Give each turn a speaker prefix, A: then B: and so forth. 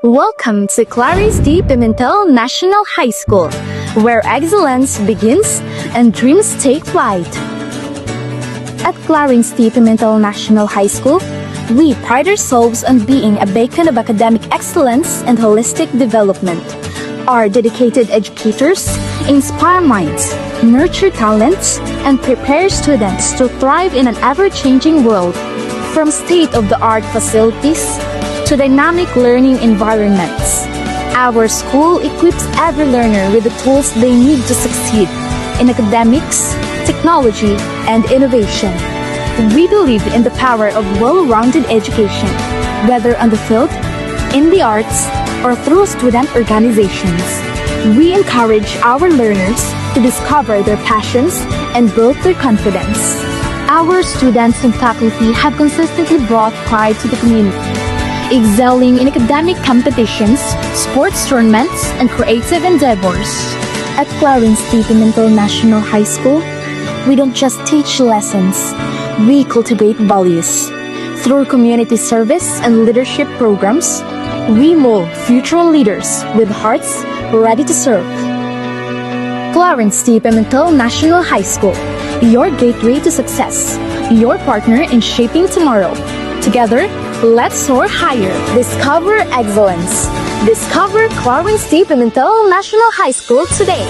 A: Welcome to Clarence D. Pimentel National High School, where excellence begins and dreams take flight. At Clarence D. Pimentel National High School, we pride ourselves on being a beacon of academic excellence and holistic development. Our dedicated educators inspire minds, nurture talents, and prepare students to thrive in an ever-changing world. From state-of-the-art facilities to dynamic learning environments, our school equips every learner with the tools they need to succeed in academics, technology, and innovation. We believe in the power of well-rounded education, whether on the field, in the arts, or through student organizations. We encourage our learners to discover their passions and build their confidence. Our students and faculty have consistently brought pride to the community, excelling in academic competitions, sports tournaments, and creative endeavors. At Clarence D. Pimentel National High School, we don't just teach lessons, we cultivate values. Through community service and leadership programs, we mold future leaders with hearts ready to serve. Clarence D. Pimentel National High School, your gateway to success, your partner in shaping tomorrow. Together, let's soar higher. Discover excellence. Discover Clarence D. Pimentel National High School today.